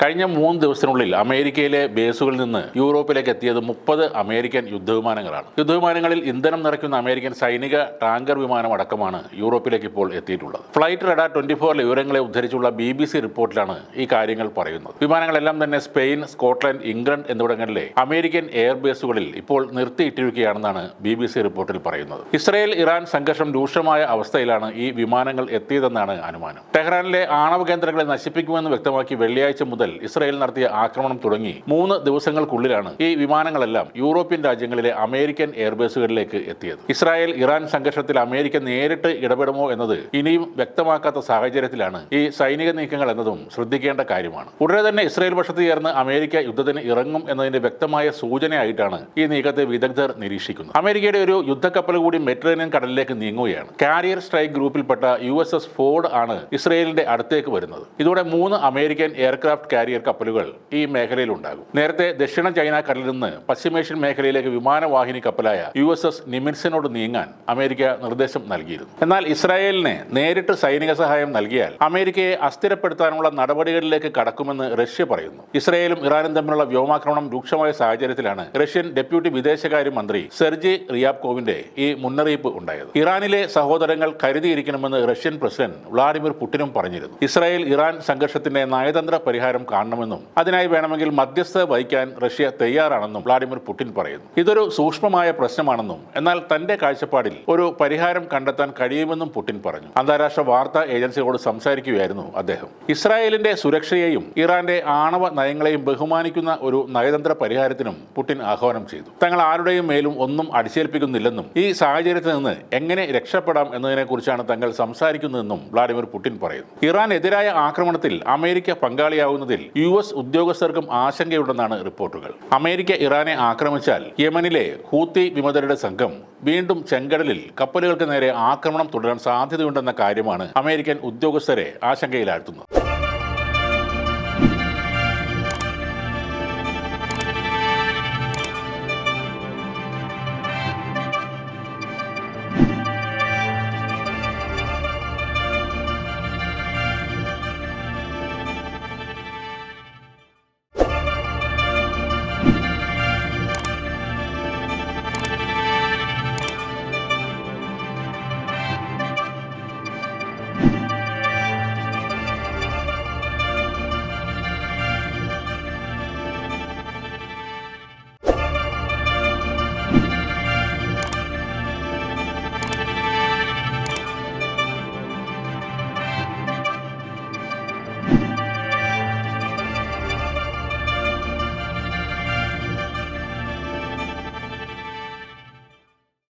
കഴിഞ്ഞ 3 ദിവസത്തിനുള്ളിൽ അമേരിക്കയിലെ ബേസുകളിൽ നിന്ന് യൂറോപ്പിലേക്ക് എത്തിയത് 30 അമേരിക്കൻ യുദ്ധവിമാനങ്ങളാണ്. യുദ്ധവിമാനങ്ങളിൽ ഇന്ധനം നിറയ്ക്കുന്ന അമേരിക്കൻ സൈനിക ടാങ്കർ വിമാനം അടക്കമാണ് യൂറോപ്പിലേക്ക് ഇപ്പോൾ എത്തിയിട്ടുള്ളത്. ഫ്ലൈറ്റ് റഡാർ 24 വിവരങ്ങളെ ഉദ്ധരിച്ചുള്ള BBC റിപ്പോർട്ടിലാണ് ഈ കാര്യങ്ങൾ പറയുന്നത്. വിമാനങ്ങളെല്ലാം തന്നെ സ്പെയിൻ, സ്കോട്ട്ലൻഡ്, ഇംഗ്ലണ്ട് എന്നിവിടങ്ങളിലെ അമേരിക്കൻ എയർബേസുകളിൽ ഇപ്പോൾ നിർത്തിയിട്ടിരിക്കുകയാണെന്നാണ് BBC റിപ്പോർട്ടിൽ പറയുന്നത്. ഇസ്രായേൽ ഇറാൻ സംഘർഷം രൂക്ഷമായ അവസ്ഥയിലാണ് ഈ വിമാനങ്ങൾ എത്തിയതെന്നാണ് അനുമാനം. ടെഹ്റാനിലെ ആണവ കേന്ദ്രങ്ങളെ നശിപ്പിക്കുമെന്ന് വ്യക്തമാക്കി വെള്ളിയാഴ്ച മുതൽ ഇസ്രായേൽ നടത്തിയ ആക്രമണം തുടങ്ങി 3 ദിവസങ്ങൾക്കുള്ളിലാണ് ഈ വിമാനങ്ങളെല്ലാം യൂറോപ്യൻ രാജ്യങ്ങളിലെ അമേരിക്കൻ എയർബേസുകളിലേക്ക് എത്തിയത്. ഇസ്രായേൽ ഇറാൻ സംഘർഷത്തിൽ അമേരിക്ക നേരിട്ട് ഇടപെടുമോ എന്നത് ഇനിയും വ്യക്തമാക്കാത്ത സാഹചര്യത്തിലാണ് ഈ സൈനിക നീക്കങ്ങൾ എന്നതും ശ്രദ്ധിക്കേണ്ട കാര്യമാണ്. ഉടനെ തന്നെ ഇസ്രായേൽ പക്ഷത്ത് ചേർന്ന് അമേരിക്ക യുദ്ധത്തിന് ഇറങ്ങും എന്നതിന്റെ വ്യക്തമായ സൂചനയായിട്ടാണ് ഈ നീക്കത്തെ വിദഗ്ധർ നിരീക്ഷിക്കുന്നത്. അമേരിക്കയുടെ ഒരു യുദ്ധക്കപ്പൽ കൂടി മെഡിറ്ററേനിയൻ കടലിലേക്ക് നീങ്ങുകയാണ്. കാരിയർ സ്ട്രൈക്ക് ഗ്രൂപ്പിൽപ്പെട്ട USS ഫോർഡ് ആണ് ഇസ്രായേലിന്റെ അടുത്തേക്ക് വരുന്നത്. ഇതോടെ 3 അമേരിക്കൻ എയർക്രാഫ്റ്റ് കാരിയർ കപ്പലുകൾ ഈ മേഖലയിൽ ഉണ്ടാകും. നേരത്തെ ദക്ഷിണ ചൈന കടലിൽ നിന്ന് പശ്ചിമേഷ്യൻ മേഖലയിലേക്ക് വിമാനവാഹിനി കപ്പലായ USS നിമിറ്റ്സിനോട് നീങ്ങാൻ അമേരിക്ക നിർദ്ദേശം നൽകിയിരുന്നു. എന്നാൽ ഇസ്രായേലിന് നേരിട്ട് സൈനിക സഹായം നൽകിയാൽ അമേരിക്കയെ അസ്ഥിരപ്പെടുത്താനുള്ള നടപടികളിലേക്ക് കടക്കുമെന്ന് റഷ്യ പറയുന്നു. ഇസ്രായേലും ഇറാനും തമ്മിലുള്ള വ്യോമാക്രമണം രൂക്ഷമായ സാഹചര്യത്തിലാണ് റഷ്യൻ ഡെപ്യൂട്ടി വിദേശകാര്യ മന്ത്രി സെർജി റിയാബ്കോവിന്റെ ഈ മുന്നറിയിപ്പ് ഉണ്ടായത്. ഇറാനിലെ സഹോദരങ്ങൾ കരുതിയിരിക്കണമെന്ന് റഷ്യൻ പ്രസിഡന്റ് വ്ളാഡിമിർ പുടിനും പറഞ്ഞിരുന്നു. ഇസ്രായേൽ ഇറാൻ സംഘർഷത്തിന്റെ നയതന്ത്ര പരിഹാരം കാണണമെന്നും അതിനായി വേണമെങ്കിൽ മധ്യസ്ഥത വഹിക്കാൻ റഷ്യ തയ്യാറാണെന്നും വ്ളാഡിമിർ പുടിൻ പറയുന്നു. ഇതൊരു സൂക്ഷ്മമായ പ്രശ്നമാണെന്നും എന്നാൽ തന്റെ കാഴ്ചപ്പാടിൽ ഒരു പരിഹാരം കണ്ടെത്താൻ കഴിയുമെന്നും പുടിൻ പറഞ്ഞു. അന്താരാഷ്ട്ര വാർത്താ ഏജൻസികളോട് സംസാരിക്കുകയായിരുന്നു അദ്ദേഹം. ഇസ്രായേലിന്റെ സുരക്ഷയെയും ഇറാന്റെ ആണവ നയങ്ങളെയും ബഹുമാനിക്കുന്ന ഒരു നയതന്ത്ര പരിഹാരത്തിനും പുടിൻ ആഹ്വാനം ചെയ്തു. തങ്ങൾ ആരുടെയും മേലും ഒന്നും അടിച്ചേൽപ്പിക്കുന്നില്ലെന്നും ഈ സാഹചര്യത്തിൽ നിന്ന് എങ്ങനെ രക്ഷപ്പെടാം എന്നതിനെക്കുറിച്ചാണ് തങ്ങൾ സംസാരിക്കുന്നതെന്നും വ്ളാഡിമിർ പുടിൻ പറയുന്നു. ഇറാനെതിരായ ആക്രമണത്തിൽ അമേരിക്ക പങ്കാളിയാവുന്നതിൽ US ഉദ്യോഗസ്ഥർക്കും ആശങ്കയുണ്ടെന്നാണ് റിപ്പോർട്ടുകൾ. അമേരിക്ക ഇറാനെ ആക്രമിച്ചാൽ യമനിലെ ഹൂത്തി വിമതരുടെ സംഘം വീണ്ടും ചെങ്കടലിൽ കപ്പലുകൾക്ക് നേരെ ആക്രമണം തുടരാൻ സാധ്യതയുണ്ടെന്ന കാര്യമാണ് അമേരിക്കൻ ഉദ്യോഗസ്ഥരെ ആശങ്കയിലാഴ്ത്തുന്നത്.